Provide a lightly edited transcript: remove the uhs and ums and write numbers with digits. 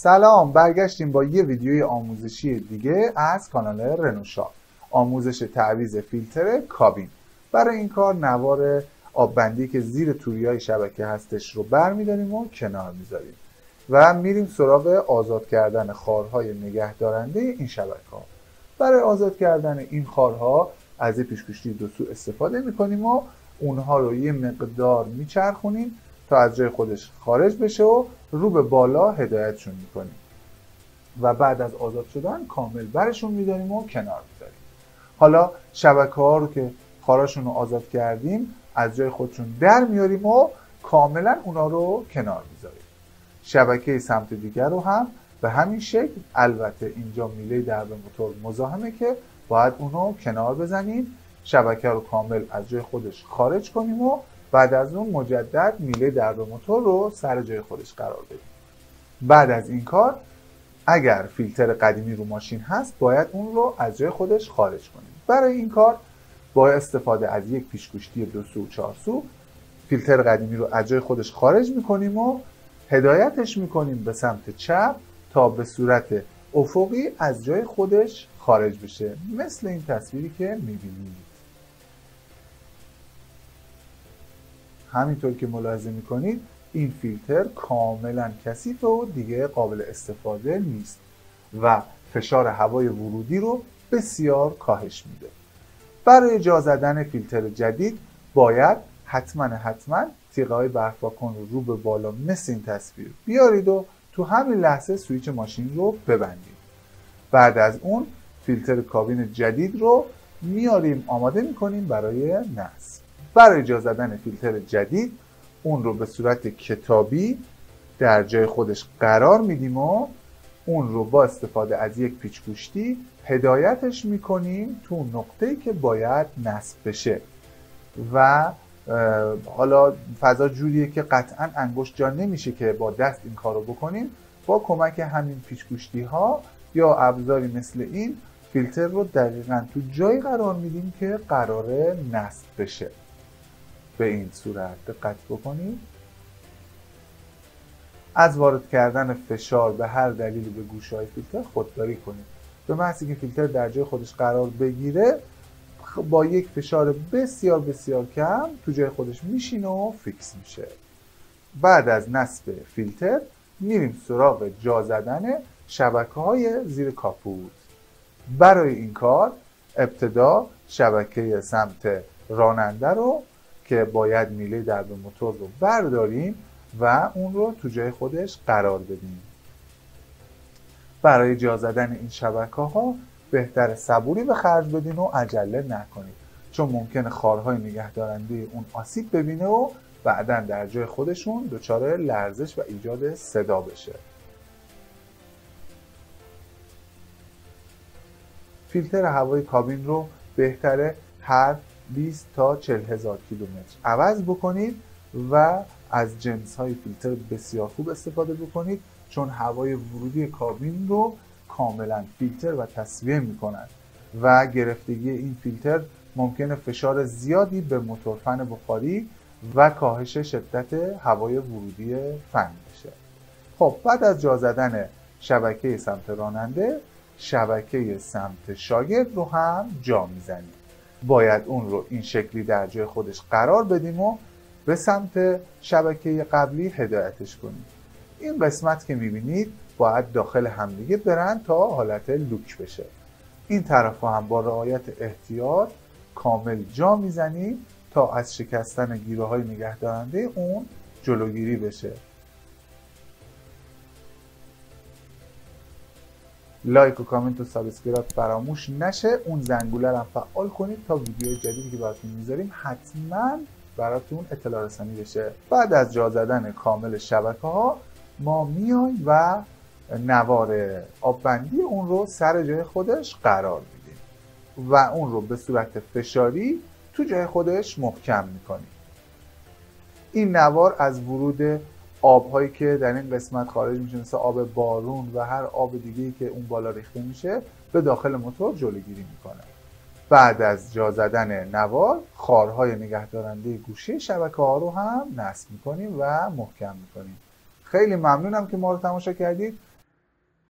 سلام، برگشتیم با یه ویدیوی آموزشی دیگه از کانال رنوشا. آموزش تعویض فیلتر کابین. برای این کار نوار آببندی که زیر توریای شبکه هستش رو برمیداریم و کنار میذاریم و میریم سراغ آزاد کردن خارهای نگهدارنده این شبکه ها. برای آزاد کردن این خارها از یه پیشکشی دو سو استفاده میکنیم و اونها رو یه مقدار میچرخونیم تا از جای خودش خارج بشه و رو به بالا هدایتشون میکنیم و بعد از آزاد شدن کامل برشون میداریم و کنار میذاریم. حالا شبکه ها رو که خاراشون رو آزاد کردیم از جای خودشون در میاریم و کاملا اونا رو کنار میذاریم. شبکه سمت دیگر رو هم به همین شکل، البته اینجا میله درب موتور مزاحمه که باید اونو کنار بزنیم، شبکه رو کامل از جای خودش خارج کنیم و بعد از اون مجدد میله درب موتور رو سر جای خودش قرار بدیم. بعد از این کار اگر فیلتر قدیمی رو ماشین هست باید اون رو از جای خودش خارج کنیم. برای این کار با استفاده از یک پیشگوشتی دو سو و چهار سو فیلتر قدیمی رو از جای خودش خارج میکنیم و هدایتش میکنیم به سمت چپ تا به صورت افقی از جای خودش خارج بشه، مثل این تصویری که میبینید. همینطور که ملاحظه میکنید این فیلتر کاملا کثیفه و دیگه قابل استفاده نیست و فشار هوای ورودی رو بسیار کاهش میده. برای جا زدن فیلتر جدید باید حتما تیغه های برف‌واکن رو به بالا مثل این تصویر بیارید و تو همین لحظه سویچ ماشین رو ببندید. بعد از اون فیلتر کابین جدید رو میاریم آماده میکنیم برای نصب. برای جا زدن فیلتر جدید اون رو به صورت کتابی در جای خودش قرار میدیم و اون رو با استفاده از یک پیچ‌گوشتی هدایتش میکنیم تو نقطه‌ای که باید نصب بشه و حالا فضا جوریه که قطعا انگشت جا نمیشه که با دست این کار رو بکنیم. با کمک همین پیچ‌گوشتی ها یا ابزاری مثل این فیلتر رو دقیقا تو جایی قرار میدیم که قراره نصب بشه. به این صورت دقت بکنید. از وارد کردن فشار به هر دلیلی به گوشه‌های فیلتر خودداری کنید. به محض که فیلتر در جای خودش قرار بگیره با یک فشار بسیار کم تو جای خودش میشینه و فیکس میشه. بعد از نصب فیلتر میریم سراغ جا زدن شبکه‌های زیر کاپوت. برای این کار ابتدا شبکه سمت راننده رو که باید میله درب موتور رو برداریم و اون رو تو جای خودش قرار بدیم. برای جا زدن این شبکه‌ها بهتر صبوری به خرج بدین و عجله نکنید، چون ممکنه خارهای نگهدارنده اون آسیب ببینه و بعداً در جای خودشون دچار لرزش و ایجاد صدا بشه. فیلتر هوای کابین رو بهتره هر 20 تا 40 هزار کیلومتر عوض بکنید و از جنس های فیلتر بسیار خوب استفاده بکنید، چون هوای ورودی کابین رو کاملا فیلتر و تصفیه میکنند و گرفتگی این فیلتر ممکنه فشار زیادی به موتور فن بخاری و کاهش شدت هوای ورودی فن بشه. خب بعد از جا زدن شبکه سمت راننده شبکه سمت شاگرد رو هم جا میزنیم. باید اون رو این شکلی در جای خودش قرار بدیم و به سمت شبکه قبلی هدایتش کنیم. این قسمت که میبینید باید داخل همدیگه برن تا حالت لوک بشه. این طرف هم با رعایت احتیاط کامل جا میزنیم تا از شکستن گیره های نگهدارنده اون جلوگیری بشه. لایک و کامنت و سابسکرایب فراموش نشه. اون زنگوله رو هم فعال کنید تا ویدیوهای جدیدی که براتون میذاریم حتما براتون اطلاع رسانی بشه. بعد از جا زدن کامل شبکه ها ما میایم و نوار آببندی اون رو سر جای خودش قرار میدیم و اون رو به صورت فشاری تو جای خودش محکم میکنیم. این نوار از ورود آبهایی که در این قسمت خارج میشه، مثل آب بارون و هر آب دیگه‌ای که اون بالا ریخته میشه، به داخل موتور جلوگیری میکنه. بعد از جا زدن نوار خارهای نگهدارنده گوشه شبکه ها رو هم نصب میکنیم و محکم میکنیم. خیلی ممنونم که ما رو تماشا کردید.